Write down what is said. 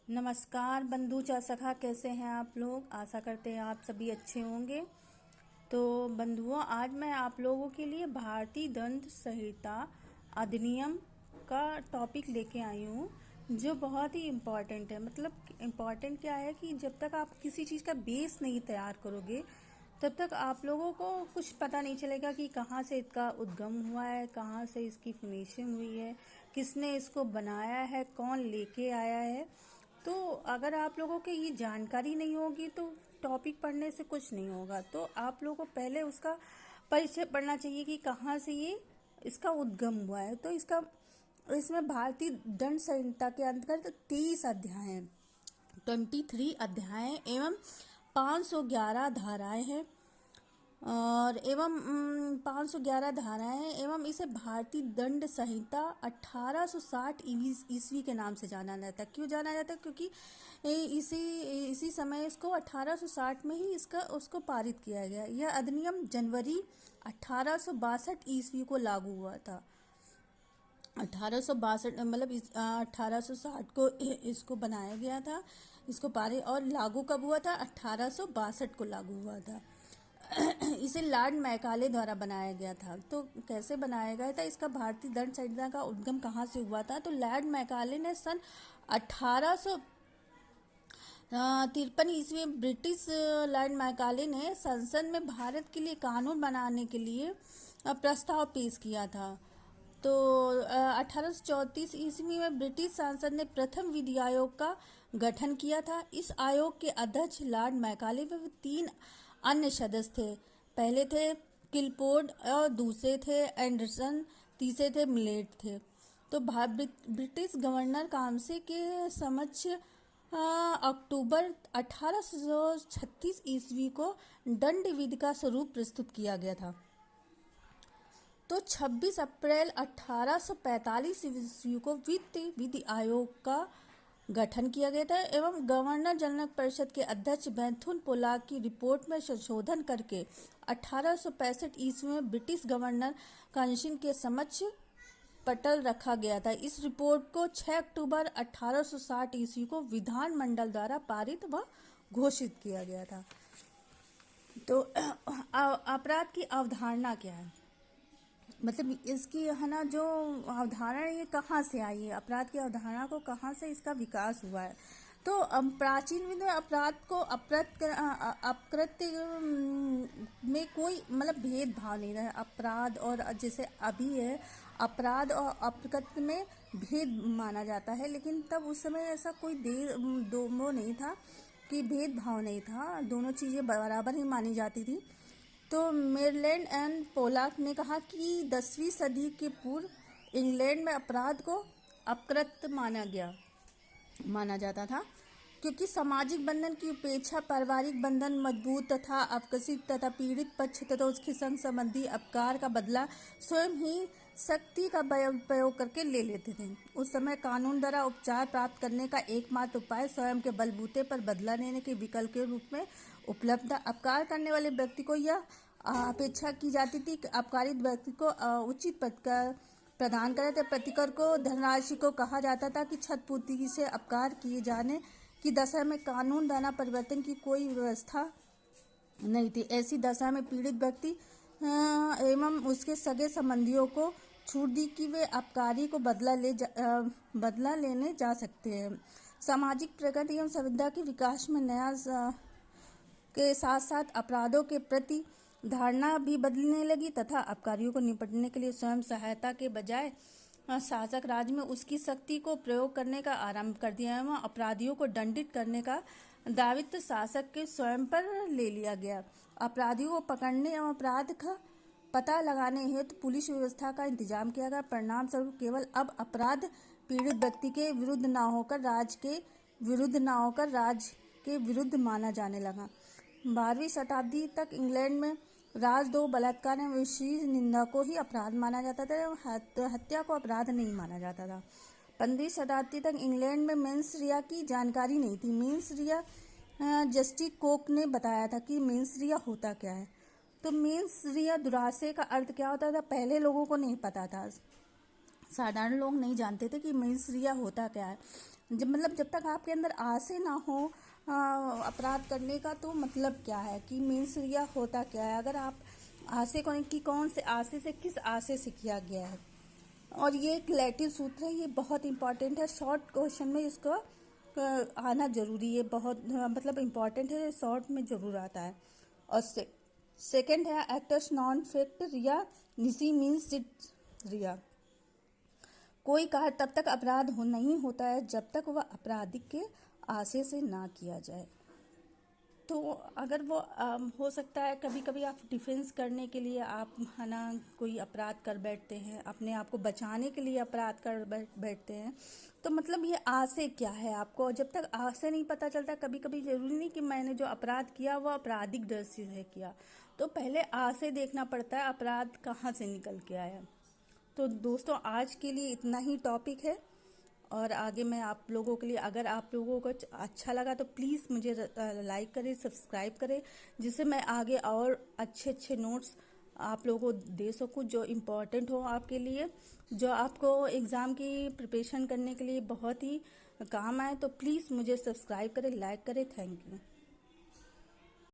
नमस्कार बंधु चा सखा, कैसे हैं आप लोग। आशा करते हैं आप सभी अच्छे होंगे। तो बंधुओं, आज मैं आप लोगों के लिए भारतीय दंड संहिता अधिनियम का टॉपिक लेके आई हूँ, जो बहुत ही इम्पोर्टेंट है। मतलब इम्पोर्टेंट क्या है कि जब तक आप किसी चीज़ का बेस नहीं तैयार करोगे, तब तक आप लोगों को कुछ पता नहीं चलेगा कि कहाँ से इसका उद्गम हुआ है, कहाँ से इसकी फिनिशिंग हुई है, किसने इसको बनाया है, कौन लेके आया है। तो अगर आप लोगों को ये जानकारी नहीं होगी तो टॉपिक पढ़ने से कुछ नहीं होगा। तो आप लोगों को पहले उसका परिचय पढ़ना चाहिए कि कहाँ से ये इसका उद्गम हुआ है। तो इसमें भारतीय दंड संहिता के अंतर्गत 23 अध्याय हैं, 23 अध्याय एवं 511 धाराएं हैं और 511 धाराएं हैं एवं इसे भारतीय दंड संहिता 1860 ईस्वी के नाम से जाना जाता है। क्यों जाना जाता है? क्योंकि इसी समय इसको 1860 में ही उसको पारित किया गया। यह अधिनियम जनवरी 1862 ईस्वी को लागू हुआ था। 1862 मतलब 1860 को इसको बनाया गया था, इसको पारित। और लागू कब हुआ था? 1862 को लागू हुआ था। इसे लॉर्ड मैकाले द्वारा बनाया गया था। तो कैसे बनाया गया था? इसका भारतीय दंड संहिता का उद्गम कहाँ से हुआ था? तो लॉर्ड मैकाले ने सन 1853 ईस्वी में ब्रिटिश लॉर्ड मैकाले ने संसद में भारत के लिए कानून बनाने के लिए प्रस्ताव पेश किया था। तो 1834 ईस्वी में ब्रिटिश संसद ने प्रथम विधि आयोग का गठन किया था। इस आयोग के अध्यक्ष लॉर्ड मैकाले व 3 अन्य सदस्य थे। पहले थे किलपोर्ड और दूसरे थे एंडरसन, तीसरे थे मिलेट थे। तो ब्रिटिश गवर्नर काउंसिल के समक्ष अक्टूबर 1836 ईस्वी को दंड विधि का स्वरूप प्रस्तुत किया गया था। तो 26 अप्रैल 1845 ईस्वी को वित्त विधि आयोग का गठन किया गया था एवं गवर्नर जनरल परिषद के अध्यक्ष बैथुन पोलाक की रिपोर्ट में संशोधन करके 1865 ईस्वी में ब्रिटिश गवर्नर काउंसिल के समक्ष पटल रखा गया था। इस रिपोर्ट को 6 अक्टूबर 1860 ईस्वी को विधानमंडल द्वारा पारित व घोषित किया गया था। तो अपराध की अवधारणा क्या है? मतलब इसकी है ना, जो अवधारणा ये कहाँ से आई है, अपराध की अवधारणा को कहाँ से इसका विकास हुआ है? तो प्राचीन में अपराध को अपकृत्य में कोई मतलब भेदभाव नहीं रहा। अपराध और जैसे अभी है, अपराध और अपकृत्य में भेद माना जाता है, लेकिन तब उस समय ऐसा कोई दोनों नहीं था कि भेदभाव नहीं था, दोनों चीज़ें बराबर ही मानी जाती थी। तो मेरलैंड एंड पोलाक ने कहा कि 10वीं सदी के पूर्व इंग्लैंड में अपराध को अपकृत्य माना जाता था, क्योंकि सामाजिक बंधन की उपेक्षा पारिवारिक बंधन मजबूत तथा अपकसित तथा पीड़ित पक्ष तथा उसके संग संबंधी अपकार का बदला स्वयं ही शक्ति का प्रयोग करके ले लेते थे। उस समय कानून द्वारा उपचार प्राप्त करने का एकमात्र उपाय स्वयं के बलबूते पर बदला लेने के विकल्प के रूप में उपलब्ध था। अपकार करने वाले व्यक्ति को यह अपेक्षा की जाती थी कि अपकारित व्यक्ति को उचित प्रतिकार प्रदान करे थे। प्रतिकर को धनराशि को कहा जाता था कि क्षतपूर्ति से अपकार किए जाने की दशा में कानून द्वारा परिवर्तन की कोई व्यवस्था नहीं थी। ऐसी दशा में पीड़ित व्यक्ति एवं उसके सगे संबंधियों को छूट दी कि वे अपकारी को बदला लेने जा सकते हैं। सामाजिक प्रगति एवं सभ्यता के विकास में नया के साथ साथ अपराधों के प्रति धारणा भी बदलने लगी तथा अपराधियों को निपटने के लिए स्वयं सहायता के बजाय शासक राज में उसकी शक्ति को प्रयोग करने का आरंभ कर दिया एवं अपराधियों को दंडित करने का दायित्व शासक के स्वयं पर ले लिया गया। अपराधियों को पकड़ने एवं अपराध का पता लगाने हेतु पुलिस व्यवस्था का इंतजाम किया गया। परिणाम स्वरूप केवल अब अपराध पीड़ित व्यक्ति के विरुद्ध न होकर राज के विरुद्ध माना जाने लगा। 12वीं शताब्दी तक इंग्लैंड में राजद्रोह, बलात्कार एवं विशेष निंदा को ही अपराध माना जाता था एवं हत्या को अपराध नहीं माना जाता था। 15वीं शताब्दी तक इंग्लैंड में मेंस रिया की जानकारी नहीं थी। मेंस रिया जस्टिस कोक ने बताया था कि मेंस रिया होता क्या है। तो मेंस रिया दुराशय का अर्थ क्या होता था, पहले लोगों को नहीं पता था। साधारण लोग नहीं जानते थे कि मेंस रिया होता क्या है। जब तक आपके अंदर आसे ना हो अपराध करने का, तो मतलब क्या है कि मीन्स या होता क्या है, अगर आप आसे कौन से आसे से, किस आसे से किया गया है। और ये एक लैटिन सूत्र है, ये बहुत इंपॉर्टेंट है, शॉर्ट क्वेश्चन में इसको आना जरूरी है, बहुत मतलब इम्पॉर्टेंट है, शॉर्ट में जरूर आता है। और सेकंड है एक्टर्स नॉन फेक्ट रिया निसी मीन्स रिया। कोई कार्य तब तक अपराध नहीं होता है जब तक वह आपराधिक के आशय से ना किया जाए। तो अगर वो हो सकता है कभी कभी आप डिफेंस करने के लिए आप है ना कोई अपराध कर बैठते हैं, अपने आप को बचाने के लिए अपराध कर बैठते हैं, तो मतलब ये आशय क्या है, आपको जब तक आशय नहीं पता चलता, कभी कभी जरूरी नहीं कि मैंने जो अपराध किया वो आपराधिक दृष्टि से किया, तो पहले आशय देखना पड़ता है अपराध कहाँ से निकल के आया। तो दोस्तों आज के लिए इतना ही टॉपिक है, और आगे मैं आप लोगों के लिए, अगर आप लोगों को अच्छा लगा तो प्लीज़ मुझे लाइक करें, सब्सक्राइब करें, जिससे मैं आगे और अच्छे अच्छे नोट्स आप लोगों को दे सकूं जो इम्पोर्टेंट हो आपके लिए, जो आपको एग्ज़ाम की प्रिपरेशन करने के लिए बहुत ही काम आए। तो प्लीज़ मुझे सब्सक्राइब करें, लाइक करें। Thank you.